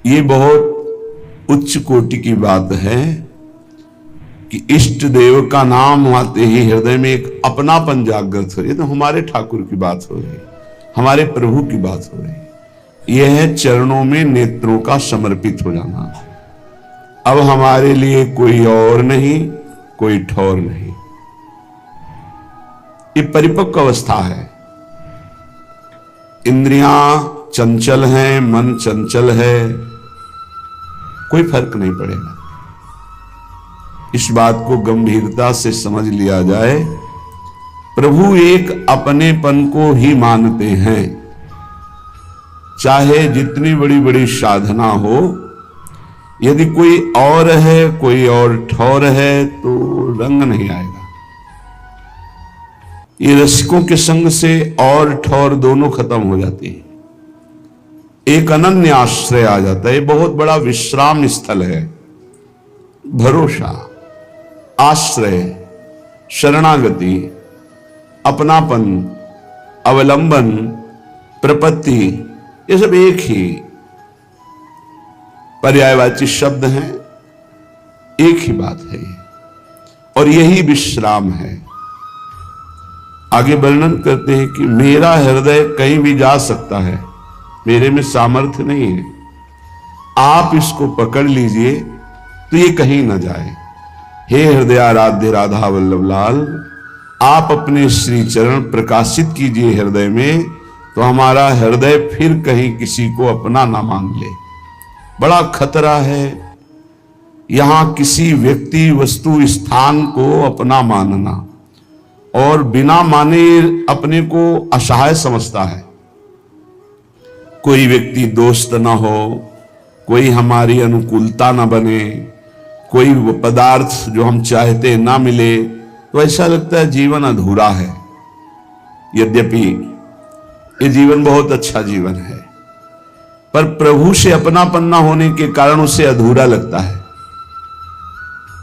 ये बहुत उच्च कोटि की बात है कि इष्ट देव का नाम आते ही हृदय में एक अपनापन जागृत हो रही है। तो हमारे ठाकुर की बात हो रही है, हमारे प्रभु की बात हो रही है। यह है चरणों में नेत्रों का समर्पित हो जाना। अब हमारे लिए कोई और नहीं, कोई ठौर नहीं। ये परिपक्व अवस्था है। इंद्रियां चंचल हैं, मन चंचल है, कोई फर्क नहीं पड़ेगा। इस बात को गंभीरता से समझ लिया जाए। प्रभु एक अपनेपन को ही मानते हैं, चाहे जितनी बड़ी बड़ी साधना हो। यदि कोई और है, कोई और ठौर है, तो रंग नहीं आएगा। ये रसिकों के संग से और ठौर दोनों खत्म हो जाती है। एक अनन्य आश्रय आ जाता है। ये बहुत बड़ा विश्राम स्थल है। भरोसा, आश्रय, शरणागति, अपनापन, अवलंबन, प्रपत्ति, ये सब एक ही पर्यायवाची शब्द हैं, एक ही बात है। और यही विश्राम है। आगे वर्णन करते हैं कि मेरा हृदय कहीं भी जा सकता है, मेरे में सामर्थ्य नहीं है। आप इसको पकड़ लीजिए तो ये कहीं ना जाए। हे हृदय आराध्य राधा वल्लभ लाल, आप अपने श्री चरण प्रकाशित कीजिए हृदय में, तो हमारा हृदय फिर कहीं किसी को अपना ना मान ले। बड़ा खतरा है यहां किसी व्यक्ति, वस्तु, स्थान को अपना मानना, और बिना माने अपने को असहाय समझता है। कोई व्यक्ति दोस्त ना हो, कोई हमारी अनुकूलता ना बने, कोई पदार्थ जो हम चाहते ना मिले, तो ऐसा लगता है जीवन अधूरा है। यद्यपि ये जीवन बहुत अच्छा जीवन है, पर प्रभु से अपनापन ना होने के कारण उसे अधूरा लगता है।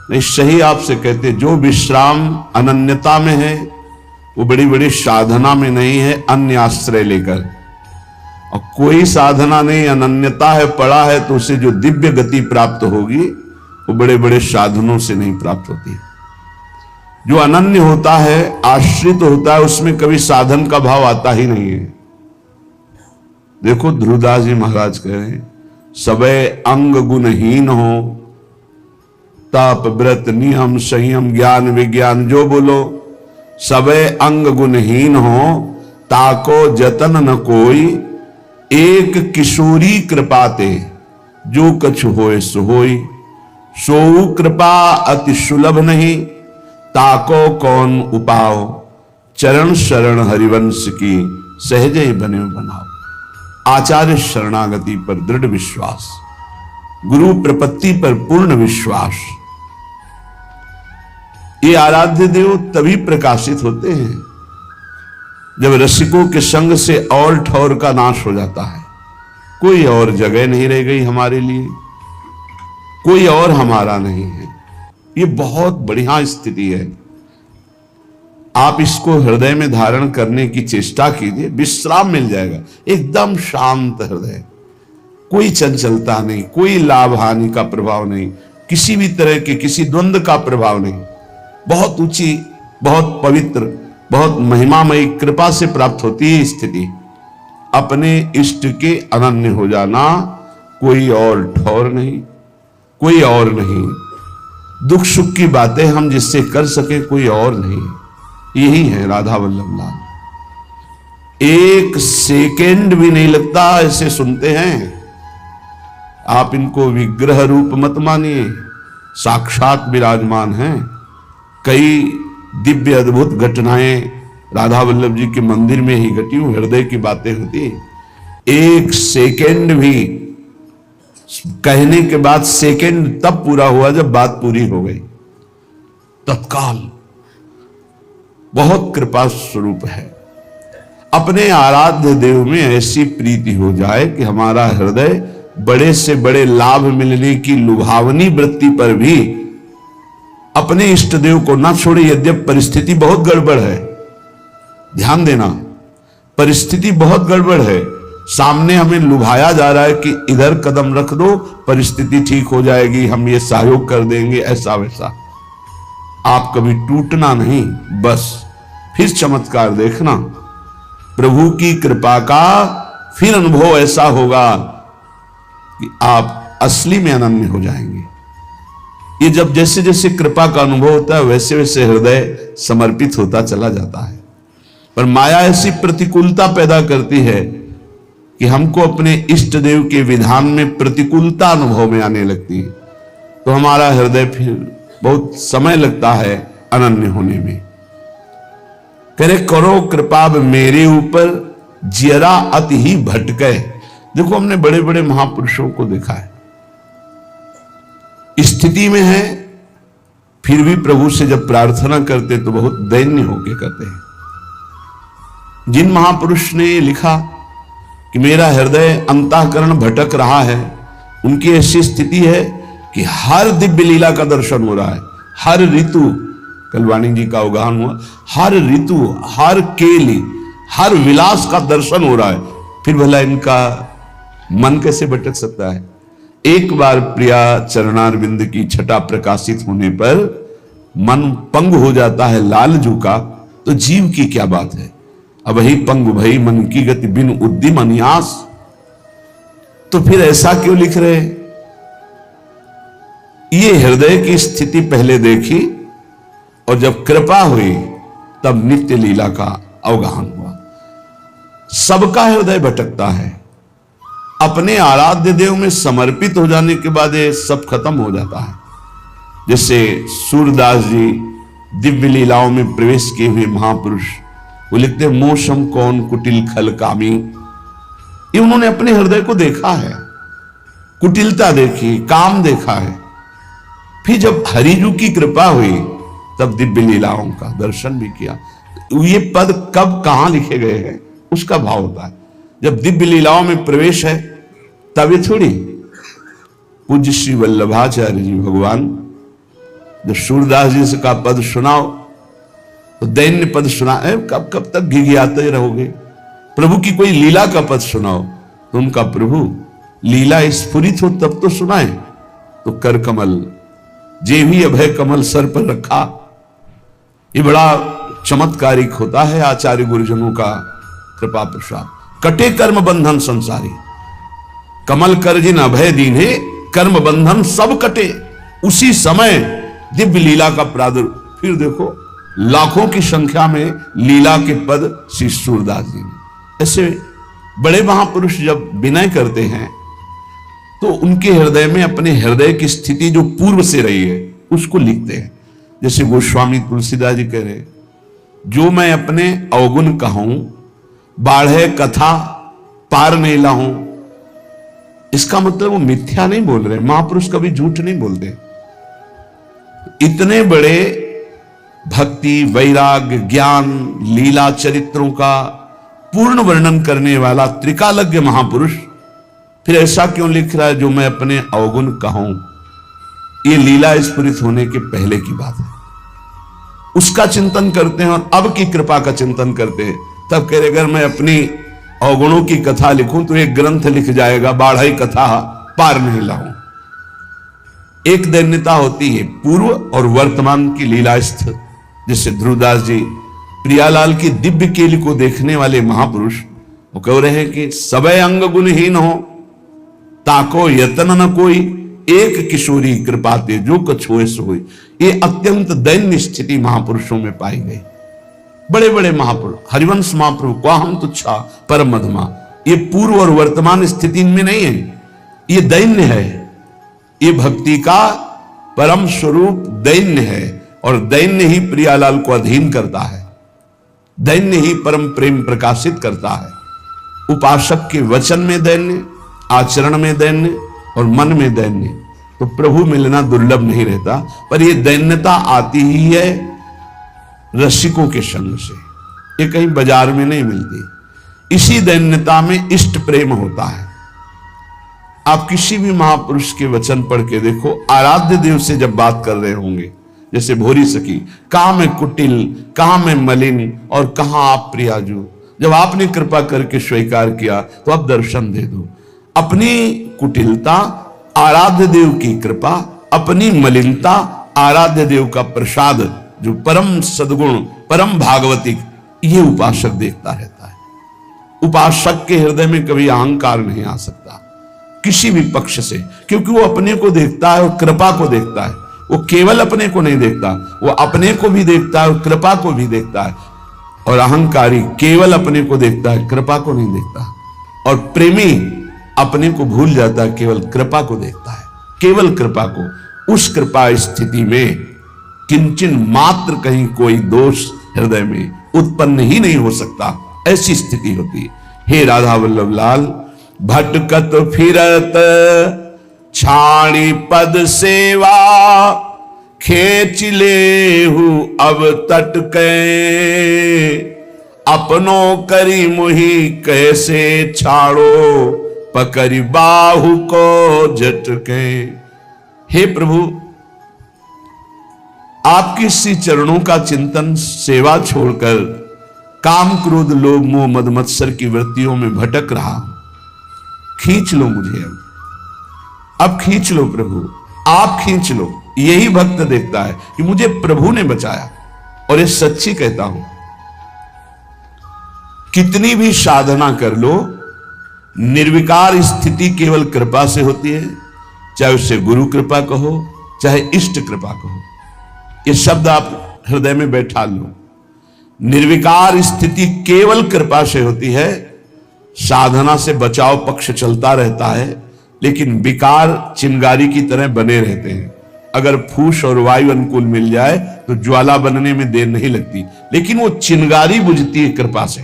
नहीं, सही आपसे कहते, जो विश्राम अनन्यता में है वो बड़ी बड़ी साधना में नहीं है, अन्य आश्रय लेकर। और कोई साधना नहीं, अनन्यता है, पड़ा है, तो उसे जो दिव्य गति प्राप्त होगी वो बड़े बड़े साधनों से नहीं प्राप्त होती। जो अनन्य होता है, आश्रित होता है, उसमें कभी साधन का भाव आता ही नहीं है। देखो ध्रुवदास जी महाराज कह रहे हैं, सबे अंग गुणहीन हो, तप व्रत नियम संयम ज्ञान विज्ञान जो बोलो, सबे अंग गुणहीन हो, ताको जतन न कोई, एक किशोरी कृपाते, जो कछु होए सो होई, सोऊ कृपा अति सुलभ नहीं, ताको कौन उपाओ, चरण शरण हरिवंश की, सहजे बने बनाओ। आचार्य शरणागति पर दृढ़ विश्वास, गुरु प्रपत्ति पर पूर्ण विश्वास। ये आराध्य देव तभी प्रकाशित होते हैं जब रसिकों के संग से और ठौर का नाश हो जाता है। कोई और जगह नहीं रह गई हमारे लिए, कोई और हमारा नहीं है। ये बहुत बढ़िया स्थिति है। आप इसको हृदय में धारण करने की चेष्टा कीजिए, विश्राम मिल जाएगा। एकदम शांत हृदय, कोई चंचलता नहीं, कोई लाभ हानि का प्रभाव नहीं, किसी भी तरह के किसी द्वंद्व का प्रभाव नहीं। बहुत ऊंची, बहुत पवित्र, बहुत महिमामयी कृपा से प्राप्त होती है स्थिति। अपने इष्ट के अनन्य हो जाना, कोई और ठौर नहीं, कोई और नहीं। दुख सुख की बातें हम जिससे कर सके, कोई और नहीं। यही है राधा वल्लभ लाल। एक सेकेंड भी नहीं लगता ऐसे सुनते हैं। आप इनको विग्रह रूप मत मानिए, साक्षात विराजमान हैं। कई दिव्य अद्भुत घटनाएं राधा वल्लभ जी के मंदिर में ही घटी हुई, हृदय की बातें होती। एक सेकेंड भी कहने के बाद सेकेंड तब पूरा हुआ जब बात पूरी हो गई। तत्काल बहुत कृपा स्वरूप है। अपने आराध्य देव में ऐसी प्रीति हो जाए कि हमारा हृदय बड़े से बड़े लाभ मिलने की लुभावनी वृत्ति पर भी अपने इष्ट देव को ना छोड़े। यद्यप परिस्थिति बहुत गड़बड़ है, ध्यान देना, परिस्थिति बहुत गड़बड़ है, सामने हमें लुभाया जा रहा है कि इधर कदम रख दो, परिस्थिति ठीक हो जाएगी, हम ये सहयोग कर देंगे, ऐसा वैसा। आप कभी टूटना नहीं, बस फिर चमत्कार देखना। प्रभु की कृपा का फिर अनुभव ऐसा होगा कि आप असली में अनन्य हो जाएंगे। ये जब जैसे जैसे कृपा का अनुभव होता है वैसे वैसे हृदय समर्पित होता चला जाता है। पर माया ऐसी प्रतिकूलता पैदा करती है कि हमको अपने इष्ट देव के विधान में प्रतिकूलता अनुभव में आने लगती है, तो हमारा हृदय फिर बहुत समय लगता है अनन्य होने में। करे करो कृपा मेरे ऊपर, जियरा अति ही भटके। देखो हमने बड़े बड़े महापुरुषों को देखा है, स्थिति में है फिर भी प्रभु से जब प्रार्थना करते तो बहुत दैन्य होके करते हैं। जिन महापुरुष ने लिखा कि मेरा हृदय अंतःकरण भटक रहा है, उनकी ऐसी स्थिति है कि हर दिव्य लीला का दर्शन हो रहा है, हर ऋतु, कल वाणी जी का अवगाहन हुआ, हर ऋतु, हर केली, हर विलास का दर्शन हो रहा है, फिर भला इनका मन कैसे भटक सकता है। एक बार प्रिया चरणारविंद की छटा प्रकाशित होने पर मन पंग हो जाता है लालजू का, तो जीव की क्या बात है। अब ही पंग भई मन की गति बिन उद्यम अन्यास। तो फिर ऐसा क्यों लिख रहे? ये हृदय की स्थिति पहले देखी और जब कृपा हुई तब नित्य लीला का अवगाहन हुआ। सबका हृदय भटकता है, अपने आराध्य देव में समर्पित हो जाने के बाद ये सब खत्म हो जाता है। जैसे सूरदास जी दिव्य लीलाओं में प्रवेश किए हुए महापुरुष, वो लिखते मोशम कौन कुटिल खल कामी। ये उन्होंने अपने हृदय को देखा है, कुटिलता देखी, काम देखा है। फिर जब हरिजू की कृपा हुई तब दिव्य लीलाओं का दर्शन भी किया। ये पद कब कहां लिखे गए हैं उसका भाव होता है। जब दिव्य लीलाओं में प्रवेश है तब ये थोड़ी। पूज्य श्री वल्लभाचार्य जी भगवान जब सूरदास जी से का पद सुनाओ तो दैन्य पद सुना, कब कब तक घिघियाते रहोगे। प्रभु की कोई लीला का पद सुनाओ तो उनका प्रभु लीला स्फुरित हो तब तो सुनाए। तो कर कमल जे भी अभय कमल सर पर रखा, ये बड़ा चमत्कारिक होता है आचार्य गुरुजनों का कृपा प्रसाद। कटे कर्म बंधन संसारी, कमल कर जिन अभय दीने, कर्म बंधन सब कटे। उसी समय दिव्य लीला का प्रादुर्भाव। फिर देखो लाखों की संख्या में लीला के पद श्री सूरदास जी ने। ऐसे बड़े महापुरुष जब विनय करते हैं तो उनके हृदय में अपने हृदय की स्थिति जो पूर्व से रही है उसको लिखते हैं। जैसे गोस्वामी तुलसीदास जी कह रहे, जो मैं अपने अवगुण कहूं, बाढ़े कथा पार नहीं लाऊं। इसका मतलब वो मिथ्या नहीं बोल रहे, महापुरुष कभी झूठ नहीं बोलते। इतने बड़े भक्ति, वैराग्य, ज्ञान, लीला चरित्रों का पूर्ण वर्णन करने वाला त्रिकालज्ञ महापुरुष फिर ऐसा क्यों लिख रहा है, जो मैं अपने अवगुण कहूं। ये लीला स्फुरित होने के पहले की बात है। उसका चिंतन करते हैं और अब की कृपा का चिंतन करते हैं, तब कह रहे अगर मैं अपनी अवगुणों की कथा लिखूं तो एक ग्रंथ लिख जाएगा, बाढ़ई कथा पार नहीं लाऊं। एक दैन्यता होती है पूर्व और वर्तमान की लीलास्थ। जैसे ध्रुवदास जी प्रियालाल की दिव्य केली को देखने वाले महापुरुष, वो कह रहे हैं कि सबे अंग गुणहीन हो, ताको यतन न कोई, एक किशोरी कृपाते जो कछ होए सो होई। ये अत्यंत दैन्य स्थिति महापुरुषों में पाई गई। बड़े बड़े महापुरुष, हरिवंश महाप्रभु को हम तुच्छा परम मधुमा, ये पूर्व और वर्तमान स्थिति इनमें नहीं है, ये दैन्य है। ये भक्ति का परम स्वरूप दैन्य है और दैन्य ही प्रियालाल को अधीन करता है, दैन्य ही परम प्रेम प्रकाशित करता है। उपासक के वचन में दैन्य, आचरण में दैन्य और मन में दैन्य, तो प्रभु मिलना दुर्लभ नहीं रहता। पर यह दैन्यता आती ही है रसिकों के संग से, ये कहीं बाजार में नहीं मिलती। इसी दैन्यता में इष्ट प्रेम होता है। आप किसी भी महापुरुष के वचन पढ़ के देखो, आराध्य देव से जब बात कर रहे होंगे, जैसे भोरी सखी, कहां मैं कुटिल, कहां मैं मलिन और कहां आप प्रियाजू। जब आपने कृपा करके स्वीकार किया तो अब दर्शन दे दो। अपनी कुटिलता, आराध्य देव की कृपा, अपनी मलिनता, आराध्य देव का प्रसाद, जो परम सद्गुण, परम भागवतिक, ये उपासक देखता रहता है। उपासक के हृदय में कभी अहंकार नहीं आ सकता किसी भी पक्ष से, क्योंकि वो अपने को देखता है और कृपा को देखता है। वो केवल अपने को नहीं देखता, वो अपने को भी देखता है और कृपा को भी देखता है। और अहंकारी केवल अपने को देखता है, कृपा को नहीं देखता। और प्रेमी अपने को भूल जाता है, केवल कृपा को देखता है, केवल कृपा को। उस कृपा स्थिति में किंचन मात्र कहीं कोई दोष हृदय में उत्पन्न ही नहीं हो सकता, ऐसी स्थिति होती है। हे राधा वल्लभ लाल, भटकत फिरत छाणी पद सेवा, खेच ले हूं अब तट के, अपनो करी मुही कैसे छाड़ो, पकड़ी बाहु को झटके। हे प्रभु, आपके श्री चरणों का चिंतन, सेवा छोड़कर काम क्रोध लोभ मोह मद मत्सर की वृत्तियों में भटक रहा। खींच लो मुझे, अब खींच लो प्रभु, आप खींच लो। यही भक्त देखता है कि मुझे प्रभु ने बचाया। और ये सच्ची कहता हूं, कितनी भी साधना कर लो, निर्विकार स्थिति केवल कृपा से होती है। चाहे उससे गुरु कृपा कहो, चाहे इष्ट कृपा कहो, ये शब्द आप हृदय में बैठा लो। निर्विकार स्थिति केवल कृपा से होती है। साधना से बचाव पक्ष चलता रहता है, लेकिन विकार चिंगारी की तरह बने रहते हैं। अगर फूस और वायु अनुकूल मिल जाए तो ज्वाला बनने में देर नहीं लगती, लेकिन वो चिंगारी बुझती है कृपा से।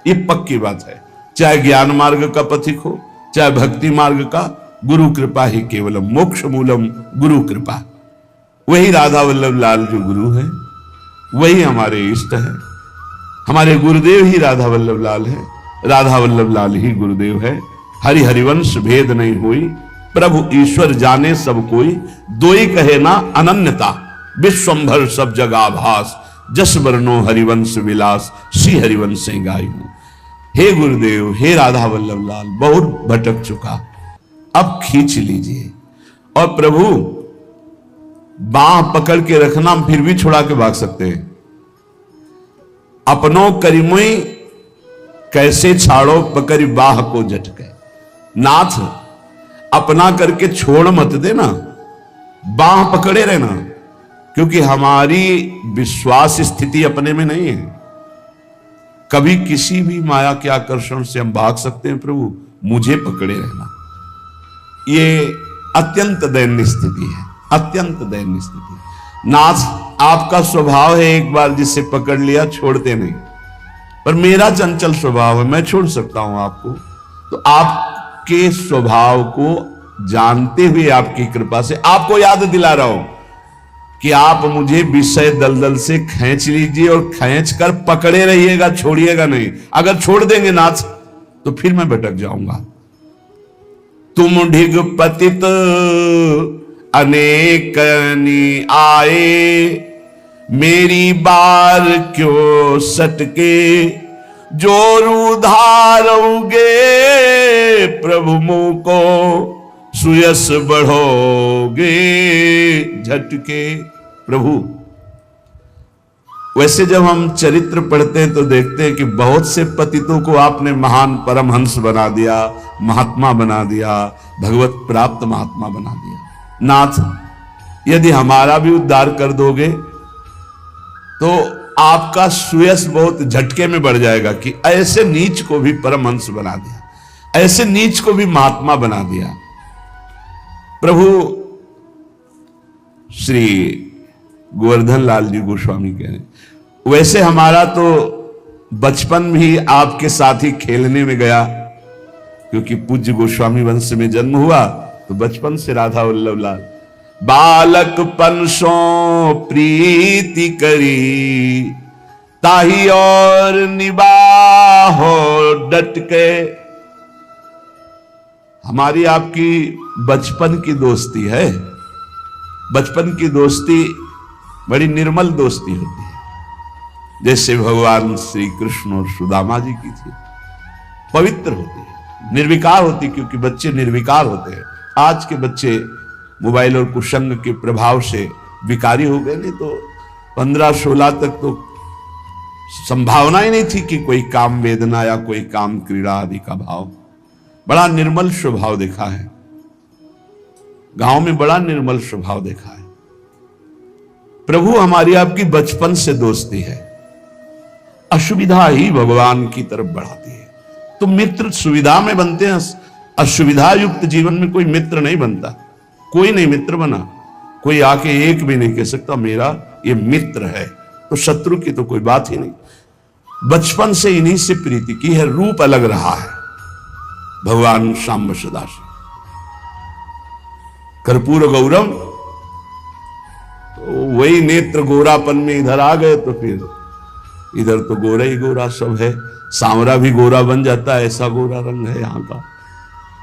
ये पक्की बात है। चाहे ज्ञान मार्ग का पथिक हो, चाहे भक्ति मार्ग का, गुरु कृपा ही केवलम मोक्ष मूलम गुरु कृपा। वही राधा वल्लभ लाल जो गुरु है, वही हमारे इष्ट है। हमारे गुरुदेव ही राधा वल्लभ लाल है, राधा वल्लभ लाल ही गुरुदेव है। हरि हरिवंश भेद नहीं हुई, प्रभु ईश्वर जाने सब कोई, दोई कहे ना अनन्यता, विश्वंभर सब जगह भास, जस वर्णो हरिवंश विलास, श्री हरिवंश से गाई हूं। हे गुरुदेव, हे राधा वल्लभ लाल, बहुत भटक चुका, अब खींच लीजिए। और प्रभु बाह पकड़ के रखना, फिर भी छुड़ा के भाग सकते हैं। अपनों करीमुई कैसे छाड़ो, पकड़ी बाह को झटके। नाथ, अपना करके छोड़ मत देना, बाह पकड़े रहना, क्योंकि हमारी विश्वास स्थिति अपने में नहीं है। कभी किसी भी माया के आकर्षण से हम भाग सकते हैं। प्रभु मुझे पकड़े रहना, ये अत्यंत दयनीय स्थिति है, अत्यंत दयनीय स्थिति। नाथ, आपका स्वभाव है, एक बार जिसे पकड़ लिया छोड़ते नहीं, पर मेरा चंचल स्वभाव है, मैं छोड़ सकता हूं आपको। तो आपके स्वभाव को जानते हुए आपकी कृपा से आपको याद दिला रहा हूं कि आप मुझे विषय दलदल से खींच लीजिए और खींच कर पकड़े रहिएगा, छोड़िएगा नहीं। अगर छोड़ देंगे नाथ तो फिर मैं भटक जाऊंगा। तुम ढिग पतित अनेकनी आए, मेरी बार क्यों सटके, जोरू धारोगे प्रभु मुंह को, सुयस बढ़ोगे झटके। प्रभु, वैसे जब हम चरित्र पढ़ते हैं तो देखते हैं कि बहुत से पतितों को आपने महान परमहंस बना दिया, महात्मा बना दिया, भगवत प्राप्त महात्मा बना दिया। नाथ, यदि हमारा भी उद्धार कर दोगे तो आपका सुयश बहुत झटके में बढ़ जाएगा कि ऐसे नीच को भी परमहंस बना दिया, ऐसे नीच को भी महात्मा बना दिया। प्रभु श्री गोवर्धन लाल जी गोस्वामी कह रहे, वैसे हमारा तो बचपन भी आपके साथ ही खेलने में गया, क्योंकि पूज्य गोस्वामी वंश में जन्म हुआ तो बचपन से राधा वल्लभ लाल बालक पनसों प्रीति करी, ताही और निबाहो डट के। हमारी आपकी बचपन की दोस्ती है। बचपन की दोस्ती बड़ी निर्मल दोस्ती होती है, जैसे भगवान श्री कृष्ण और सुदामा जी की थी, पवित्र होती है, निर्विकार होती, क्योंकि बच्चे निर्विकार होते हैं। आज के बच्चे मोबाइल और कुसंग के प्रभाव से विकारी हो गए, नहीं तो 15-16 तक तो संभावना ही नहीं थी कि कोई काम वेदना या कोई काम क्रीड़ा आदि का भाव। बड़ा निर्मल स्वभाव देखा है गांव में, बड़ा निर्मल स्वभाव देखा है। प्रभु हमारी आपकी बचपन से दोस्ती है, असुविधा ही भगवान की तरफ बढ़ाती है। तो मित्र सुविधा में बनते हैं, असुविधा युक्त जीवन में कोई मित्र नहीं बनता। कोई नहीं मित्र बना, कोई आके एक भी नहीं कह सकता मेरा ये मित्र है, तो शत्रु की तो कोई बात ही नहीं। बचपन से इन्हीं से प्रीति की है, रूप अलग रहा है भगवान शाम्ब सदाशिव। कर्पूर गौरम, तो वही नेत्र गोरापन में इधर आ गए तो फिर इधर तो गोरा ही गोरा सब है। सांवरा भी गोरा बन जाता है, ऐसा गोरा रंग है यहां का।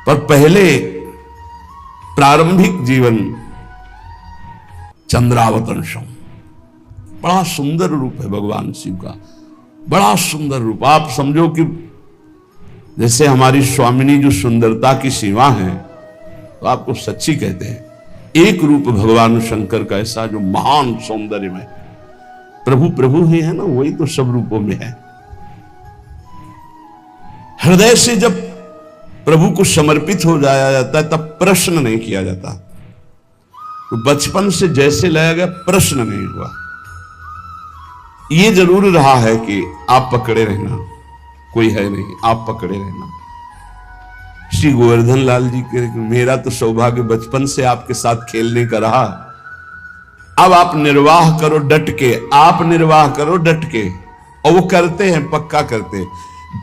पर पहले प्रारंभिक जीवन चंद्रावतंशम, बड़ा सुंदर रूप है भगवान शिव का, बड़ा सुंदर रूप। आप समझो कि जैसे हमारी स्वामिनी जो सुंदरता की सीमा है, तो आपको सच्ची कहते हैं, एक रूप भगवान शंकर का ऐसा जो महान सौंदर्य में प्रभु प्रभु ही है ना, वही तो सब रूपों में है। हृदय से जब प्रभु को समर्पित हो जाया जाता है तब प्रश्न नहीं किया जाता। तो बचपन से जैसे लाया गया प्रश्न नहीं हुआ। ये जरूर रहा है कि आप पकड़े रहना, कोई है नहीं, आप पकड़े रहना। श्री गोवर्धन लाल जी के, मेरा तो सौभाग्य बचपन से आपके साथ खेलने का रहा। अब आप निर्वाह करो डट के, आप निर्वाह करो डट के, और वो करते हैं, पक्का करते हैं।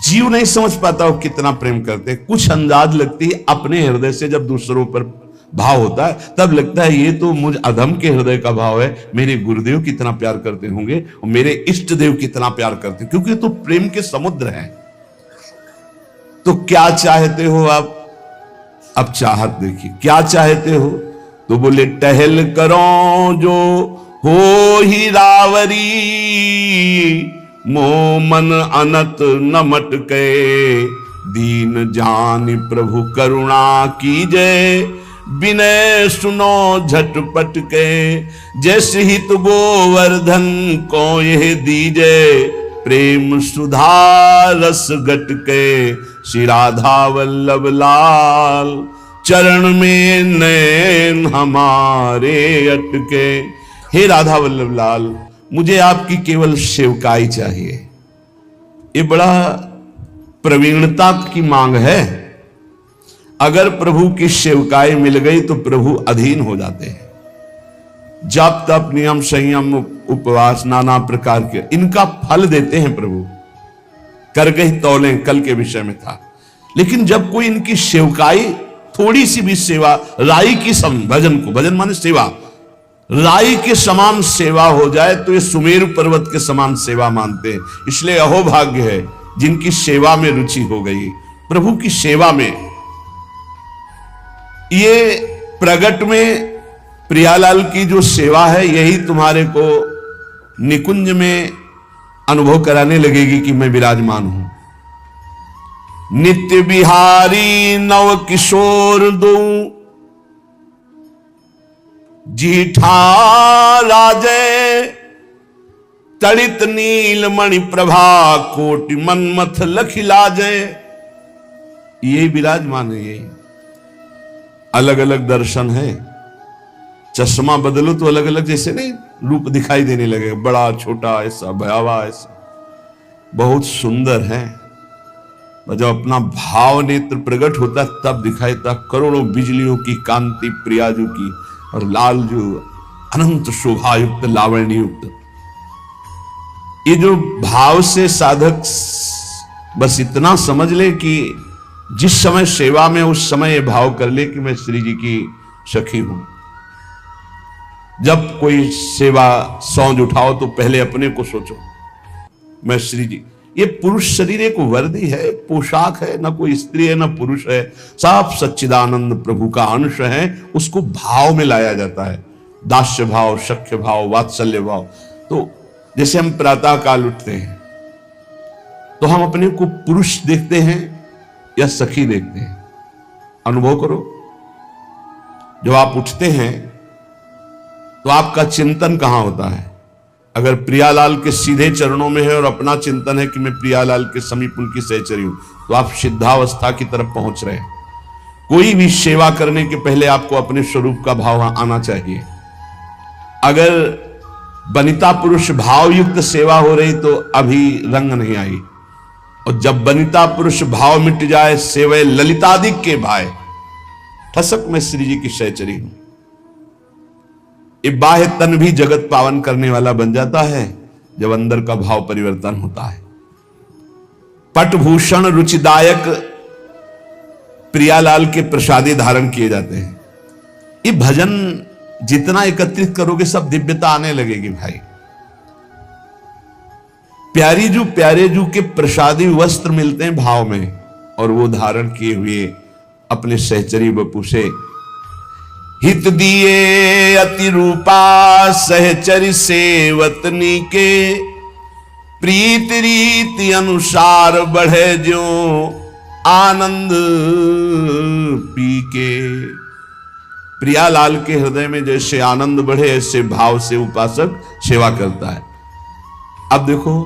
जीव नहीं समझ पाता वो कितना प्रेम करते हैं। कुछ अंदाज लगती है अपने हृदय से, जब दूसरों पर भाव होता है तब लगता है ये तो मुझ अधम के हृदय का भाव है। मेरे गुरुदेव कितना प्यार करते होंगे और मेरे इष्ट देव कितना प्यार करते, क्योंकि तो प्रेम के समुद्र हैं। तो क्या चाहते हो आप? अब चाहत देखिए, क्या चाहते हो? तो बोले टहल करो जो हो ही रावरी, मोह मन अनत न मटके, दीन जान प्रभु करुणा कीजय, बिनय सुनो झटपट के, जैसे हित गोवर्धन को यह दीजे, प्रेम सुधा रस गट के, श्री राधा वल्लभ लाल, चरण में नैन हमारे अटके। हे राधा वल्लभ लाल, मुझे आपकी केवल सेवकाई चाहिए। ये बड़ा प्रवीणता की मांग है। अगर प्रभु की सेवकाई मिल गई तो प्रभु अधीन हो जाते हैं। जप तप नियम संयम उपवास नाना प्रकार के इनका फल देते हैं प्रभु। कर गई तौलें कल के विषय में था। लेकिन जब कोई इनकी सेवकाई, थोड़ी सी भी सेवा, राई की सम, भजन को, भजन माने सेवा, राई के समान सेवा हो जाए तो ये सुमेरु पर्वत के समान सेवा मानते हैं। इसलिए अहोभाग्य है जिनकी सेवा में रुचि हो गई, प्रभु की सेवा में। ये प्रगट में प्रियालाल की जो सेवा है, यही तुम्हारे को निकुंज में अनुभव कराने लगेगी कि मैं विराजमान हूं। नित्य बिहारी नव किशोर दो, जीठा राजे, तड़ित नील मणि प्रभा, कोटि मनमथ लखिलाजे। ये विराजमान है। ये अलग अलग दर्शन है। चश्मा बदलो तो अलग अलग जैसे नहीं रूप दिखाई देने लगे, बड़ा छोटा ऐसा, भयावह ऐसा, बहुत सुंदर है। जब अपना भाव नेत्र प्रकट होता है तब दिखाई देता करोड़ों बिजलियों की कांति प्रियाजू की, और लाल जो अनंत शोभायुक्त लावण्य युक्त। ये जो भाव से साधक बस इतना समझ ले कि जिस समय सेवा में उस समय ये भाव कर ले कि मैं श्री जी की सखी हूं। जब कोई सेवा सौंज उठाओ तो पहले अपने को सोचो, मैं श्री जी। ये पुरुष शरीर एक वर्दी है, एक पोशाक है, ना कोई स्त्री है ना पुरुष है, सब सच्चिदानंद प्रभु का अंश है। उसको भाव में लाया जाता है, दास्य भाव, सख्य भाव, वात्सल्य भाव। तो जैसे हम प्रातः काल उठते हैं तो हम अपने को पुरुष देखते हैं या सखी देखते हैं? अनुभव करो। जब आप उठते हैं तो आपका चिंतन कहां होता है? अगर प्रियालाल के सीधे चरणों में है और अपना चिंतन है कि मैं प्रियालाल के समीप उनकी सहचरी हूं, तो आप सिद्धावस्था की तरफ पहुंच रहे हैं। कोई भी सेवा करने के पहले आपको अपने स्वरूप का भाव आना चाहिए। अगर वनिता पुरुष भावयुक्त सेवा हो रही तो अभी रंग नहीं आई, और जब वनिता पुरुष भाव मिट जाए, सेवे ललितादिक के भाई, ठसक में श्री जी की सहचरी हूं। ये बाह्य तन भी जगत पावन करने वाला बन जाता है जब अंदर का भाव परिवर्तन होता है। पटभूषण रुचिदायक प्रियालाल के प्रसादी धारण किए जाते हैं। ये भजन जितना एकत्रित करोगे सब दिव्यता आने लगेगी भाई। प्यारे जू के प्रसादी वस्त्र मिलते हैं भाव में, और वो धारण किए हुए अपने सहचरी बपू से हित दिए अति रूपा सहचरी सेवतनी के, प्रीत रीति अनुसार बढ़े जो आनंद पी के। प्रियालाल के हृदय में जैसे आनंद बढ़े, ऐसे भाव से उपासक सेवा करता है। अब देखो,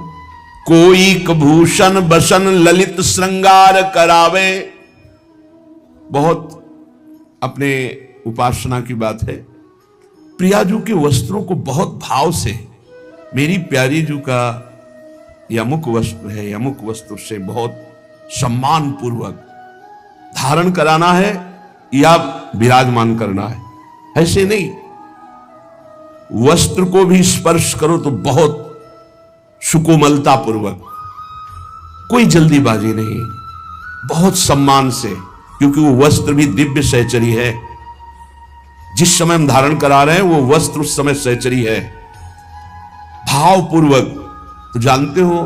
कोई भूषण बसन ललित श्रृंगार करावे, बहुत अपने उपासना की बात है। प्रियाजू के वस्त्रों को बहुत भाव से, मेरी प्यारी जू का यमुक वस्त्र है, यमुक वस्त्र से बहुत सम्मान पूर्वक धारण कराना है या विराजमान करना है, ऐसे नहीं। वस्त्र को भी स्पर्श करो तो बहुत सुकोमलता पूर्वक, कोई जल्दीबाजी नहीं, बहुत सम्मान से, क्योंकि वो वस्त्र भी दिव्य सहचरी है। जिस समय हम धारण करा रहे हैं वो वस्त्र उस समय सहचरी है, भावपूर्वक। तो जानते हो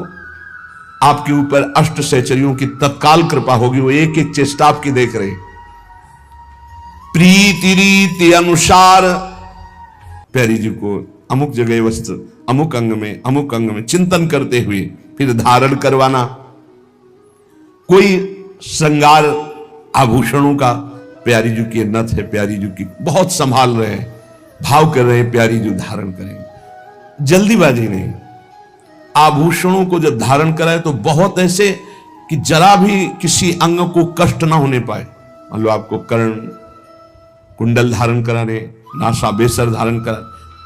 आपके ऊपर अष्ट सहचरियों की तत्काल कृपा होगी, वो एक एक चेष्टा आपकी देख रहे। प्रीति रीति अनुसार प्यारी जी को अमुक जगह वस्त्र, अमुक अंग में चिंतन करते हुए फिर धारण करवाना। कोई श्रृंगार आभूषणों का, प्यारी जू की नथ है, प्यारी जू की बहुत संभाल रहे हैं, भाव कर रहे हैं, प्यारी जू धारण करेंगे, जल्दीबाजी नहीं। आभूषणों को जब धारण कराए तो बहुत ऐसे कि जरा भी किसी अंग को कष्ट ना होने पाए। मान लो आपको कर्ण कुंडल धारण कराने, नासा बेसर धारण करा,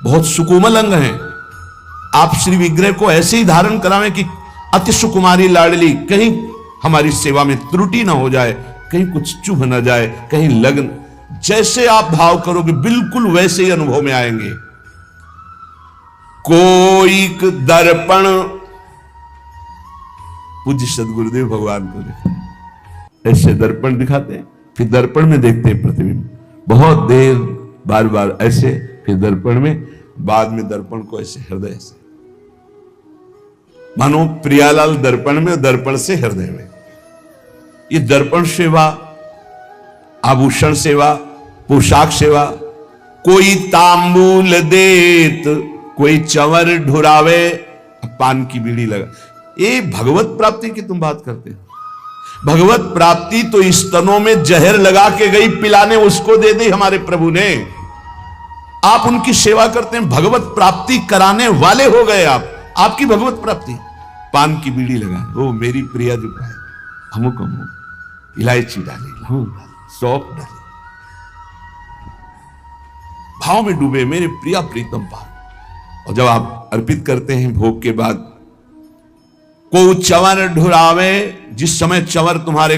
बहुत सुकोमल अंग हैं, आप श्री विग्रह को ऐसे ही धारण करावें कि अति सुकुमारी लाडली, कहीं हमारी सेवा में त्रुटि ना हो जाए, कहीं कुछ चुभ ना जाए, कहीं लगन, जैसे आप भाव करोगे बिल्कुल वैसे ही अनुभव में आएंगे। कोई दर्पण, पूज्य सदगुरुदेव भगवान को दिखा, ऐसे दर्पण दिखाते हैं, फिर दर्पण में देखते हैं प्रतिबिंब, बहुत देर बार बार ऐसे, फिर दर्पण में, बाद में दर्पण को ऐसे हृदय से, मानो प्रियालाल दर्पण में, दर्पण से हृदय में। ये दर्पण सेवा, आभूषण सेवा, पोशाक सेवा। कोई तांबूल देत, कोई चंवर ढुरावे, पान की बीड़ी लगा। ये भगवत प्राप्ति की तुम बात करते हो। भगवत प्राप्ति तो स्तनों में जहर लगा के गई पिलाने, उसको दे दी हमारे प्रभु ने। आप उनकी सेवा करते हैं, भगवत प्राप्ति कराने वाले हो गए आप। आपकी भगवत प्राप्ति, पान की बीड़ी लगा, वो मेरी प्रिया जो है, अमुक अमुक इलायची डाली, लौंग डाली, सौंफ डाली, भाव में डूबे मेरे प्रिया प्रीतम पान। और जब आप अर्पित करते हैं भोग के बाद, को चंवर ढुरावे, जिस समय चंवर तुम्हारे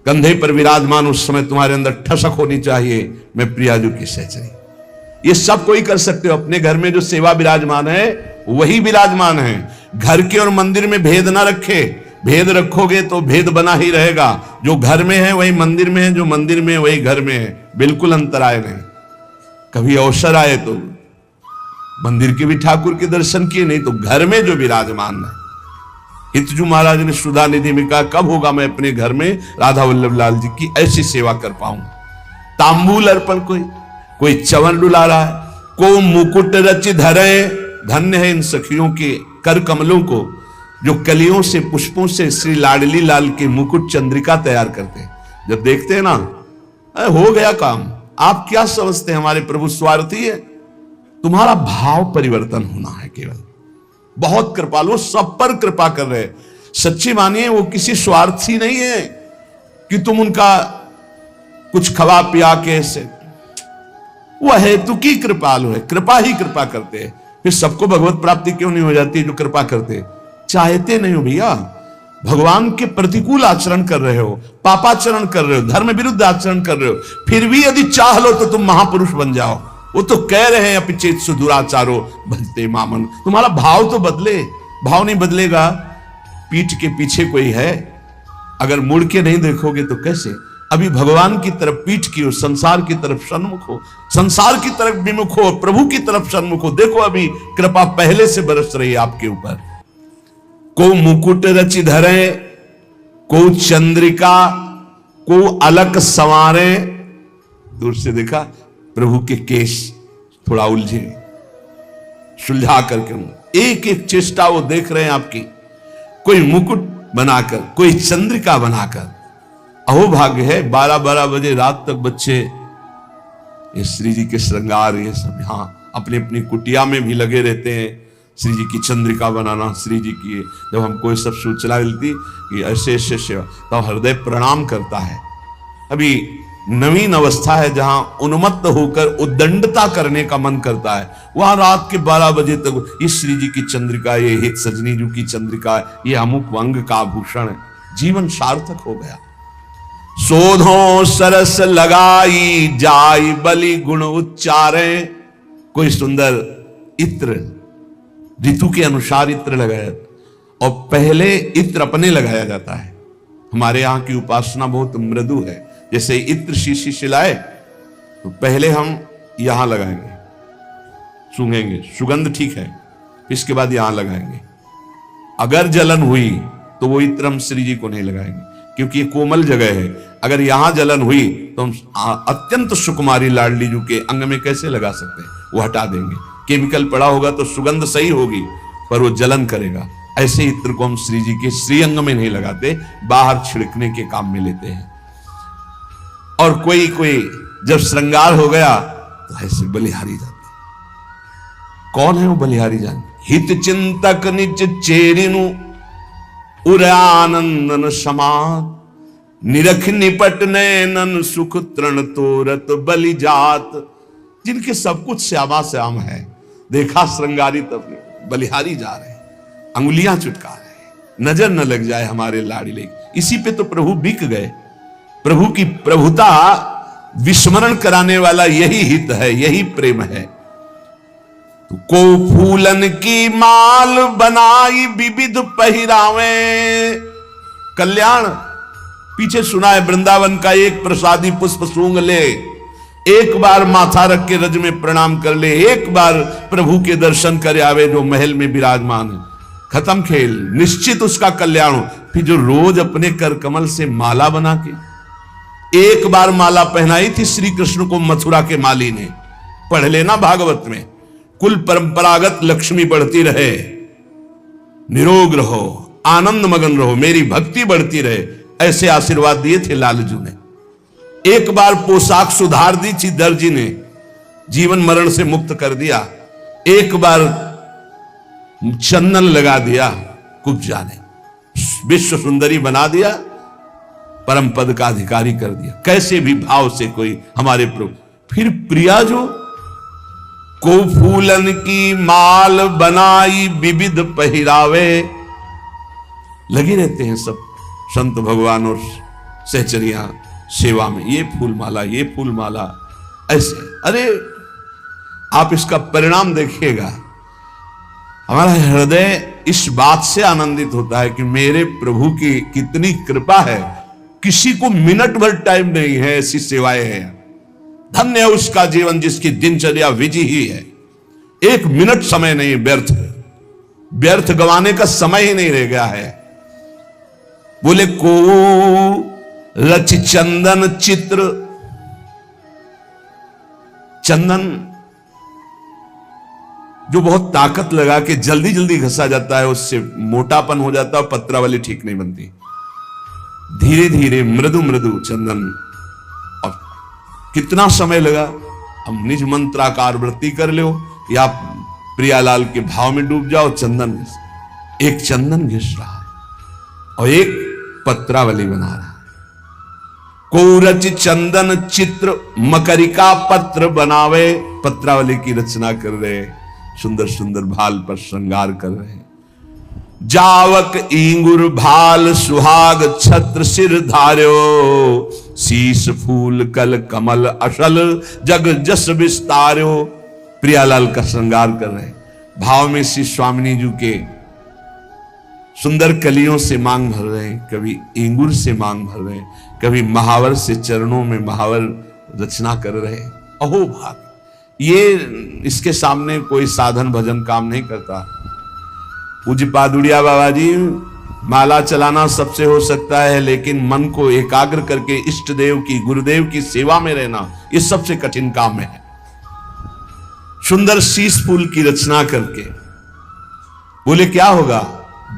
कंधे पर विराजमान, उस समय तुम्हारे अंदर ठसक होनी चाहिए, मैं प्रियाजू की सहचरी। ये सब कोई कर सकते हो। अपने घर में जो सेवा विराजमान है वही विराजमान है। घर के और मंदिर में भेद ना रखे, भेद रखोगे तो भेद बना ही रहेगा। जो घर में है वही मंदिर में है, जो मंदिर में है वही घर में है, बिल्कुल अंतराय नहीं। कभी अवसर आए तो मंदिर के भी ठाकुर के दर्शन किए, नहीं तो घर में जो विराजमान है। हितजू महाराज ने सुधा निधि में कहा, कब होगा मैं अपने घर में राधा वल्लभ लाल जी की ऐसी सेवा कर पाऊंगा। तांबूल अर्पण, कोई चंवर डुला रहा है, को मुकुट रच धरे, धन्य है इन सखियों के कर कमलों को जो कलियों से पुष्पों से श्री लाडली लाल के मुकुट चंद्रिका तैयार करते हैं। जब देखते हैं ना, हो गया काम। आप क्या समझते हैं हमारे प्रभु स्वार्थी है? तुम्हारा भाव परिवर्तन होना है केवल। बहुत कृपालु, सब पर कृपा कर रहे हैं। सच्ची मानिए वो किसी स्वार्थी नहीं है कि तुम उनका कुछ खवा पिया के ऐसे, वह हेतु की कृपालु है, कृपा ही कृपा करते हैं। फिर सबको भगवत प्राप्ति क्यों नहीं हो जाती जो कृपा करते? चाहते नहीं हो भैया, भगवान के प्रतिकूल आचरण कर रहे हो, पापाचरण कर रहे हो, धर्म विरुद्ध आचरण कर रहे हो, फिर भी यदि चाह लो तो तुम महापुरुष बन जाओ। वो तो कह रहे हैं अपिचेत सुदुराचारो भजते मामन। तुम्हारा भाव तो बदले। भाव नहीं बदलेगा, पीठ के पीछे कोई है, अगर मुड़ के नहीं देखोगे तो कैसे? अभी भगवान की तरफ पीठ की हो, संसार की तरफ सन्मुख हो, संसार की तरफ विमुख हो, प्रभु की तरफ सन्मुख हो। देखो अभी कृपा पहले से बरस रही है आपके ऊपर। को मुकुट रचि धरे, को चंद्रिका, को अलग संवारे। दूर से देखा प्रभु के केश थोड़ा उलझे, सुलझा करके एक एक चेष्टा वो देख रहे हैं आपकी। कोई मुकुट बनाकर, कोई चंद्रिका बनाकर। अहो भाग्य है 12-12 बजे रात तक बच्चे ये श्री जी के श्रृंगार ये सब यहां अपनी अपनी कुटिया में भी लगे रहते हैं। श्री जी की चंद्रिका बनाना, श्री जी की जब हमको ये सब सूचना मिलती कि ऐसे ऐसे सेवा, तो हृदय प्रणाम करता है। अभी नवीन अवस्था है जहां उन्मत्त होकर उद्दंडता करने का मन करता है, वहां रात के 12 बजे तक ये श्री जी की चंद्रिका, ये हित सजनी जी की चंद्रिका, ये अमुक अंग का आभूषण है। जीवन सार्थक हो गया। शोधो सरस लगाई जाई बलि गुण उच्चारे। कोई सुंदर इत्र, ऋतु के अनुसार इत्र लगाया, और पहले इत्र अपने लगाया जाता है। हमारे यहाँ की उपासना बहुत मृदु है। जैसे इत्र शीशी सिलाए तो पहले हम यहां लगाएंगे, सूंघेंगे, सुगंध ठीक है, इसके बाद यहां लगाएंगे। अगर जलन हुई तो वो इत्र हम श्री जी को नहीं लगाएंगे, क्योंकि ये कोमल जगह है। अगर यहां जलन हुई तो हम अत्यंत सुकुमारी लाडली जी के अंग में कैसे लगा सकते हैं? वो हटा देंगे। केमिकल पड़ा होगा तो सुगंध सही होगी, पर वो जलन करेगा। ऐसे इत्र को हम श्री जी के श्री अंग में नहीं लगाते, बाहर छिड़कने के काम में लेते हैं। और कोई कोई जब श्रृंगार हो गया तो ऐसे बलिहारी जाते। कौन है वो बलिहारी जान? हित चिंतक निज चेरिनु उर आनंदन समात, निरख निपट नैनन सुख तृण तोरत बलि जात। जिनके सब कुछ श्यामा श्याम है, देखा श्रृंगारित अपने बलिहारी जा रहे हैं, अंगुलियां चुटका रहे हैं, नजर न लग जाए हमारे लाडले। इसी पे तो प्रभु बिक गए। प्रभु की प्रभुता विस्मरण कराने वाला यही हित है, यही प्रेम है। तो को फूलन की माल बनाई विविध पहिरावे। कल्याण पीछे सुना है, वृंदावन का एक प्रसादी पुष्प सूंघ ले, एक बार माथा रख के रज में प्रणाम कर ले, एक बार प्रभु के दर्शन कर आवे जो महल में विराजमान है, खत्म खेल, निश्चित उसका कल्याण हो। फिर जो रोज अपने कर कमल से माला बना के, एक बार माला पहनाई थी श्री कृष्ण को मथुरा के माली ने, पढ़ लेना भागवत में, कुल परंपरागत लक्ष्मी बढ़ती रहे, निरोग रहो, आनंद मगन रहो, मेरी भक्ति बढ़ती रहे, ऐसे आशीर्वाद दिए थे लालजू ने। एक बार पोशाक सुधार दी थी दर्जी ने, जीवन मरण से मुक्त कर दिया। एक बार चंदन लगा दिया कुब्जा ने, विश्व सुंदरी बना दिया, परम पद का अधिकारी कर दिया। कैसे भी भाव से कोई हमारे प्रभु। फिर प्रिया जो को फूलन की माल बनाई विविध पहिरावे, लगे रहते हैं सब संत भगवान और सहचरियां सेवा में, ये फूल माला, ये फूल माला, ऐसे। अरे आप इसका परिणाम देखिएगा, हमारा हृदय इस बात से आनंदित होता है कि मेरे प्रभु की कितनी कृपा है, किसी को मिनट भर टाइम नहीं है, ऐसी सेवाएं हैं। धन्य है उसका जीवन जिसकी दिनचर्या विधि ही है, एक मिनट समय नहीं व्यर्थ, व्यर्थ गंवाने का समय ही नहीं रह गया है। बोले को रच चंदन चित्र, चंदन जो बहुत ताकत लगा के जल्दी जल्दी घसा जाता है, उससे मोटापन हो जाता है और पत्रावली ठीक नहीं बनती। धीरे धीरे मृदु मृदु चंदन। और कितना समय लगा? हम निज मंत्राकार वृत्ति कर लो या प्रियालाल के भाव में डूब जाओ। चंदन, एक चंदन घिस रहा है और एक पत्रावली बना रहा है। कोरच चंदन चित्र मकरिका पत्र बनावे, पत्रावली की रचना कर रहे, सुंदर सुंदर भाल पर श्रृंगार कर रहे। जावक इंगुर भाल सुहाग छत्र सिर धार्यो, शीश फूल कल कमल अशल जग जस विस्तार्यो। प्रियालाल का श्रृंगार कर रहे, भाव में श्री स्वामिनी जी के सुंदर कलियों से मांग भर रहे हैं, कभी इंगुर से मांग भर रहे हैं, कभी महावर से चरणों में महावर रचना कर रहे हैं। अहो भाग, ये इसके सामने कोई साधन भजन काम नहीं करता। पूज्य पादुड़िया बाबा जी, माला चलाना सबसे हो सकता है, लेकिन मन को एकाग्र करके इष्ट देव की, गुरुदेव की सेवा में रहना, ये सबसे कठिन काम है। सुंदर शीश फूल की रचना करके बोले क्या होगा?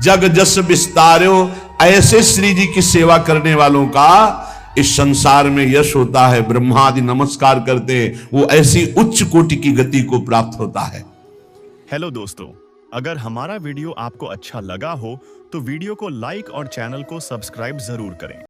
जग जस विस्तार्यो। ऐसे श्री जी की सेवा करने वालों का इस संसार में यश होता है। ब्रह्मादि नमस्कार करते हैं, वो ऐसी उच्च कोटि की गति को प्राप्त होता है। हेलो दोस्तों, अगर हमारा वीडियो आपको अच्छा लगा हो तो वीडियो को लाइक और चैनल को सब्सक्राइब जरूर करें।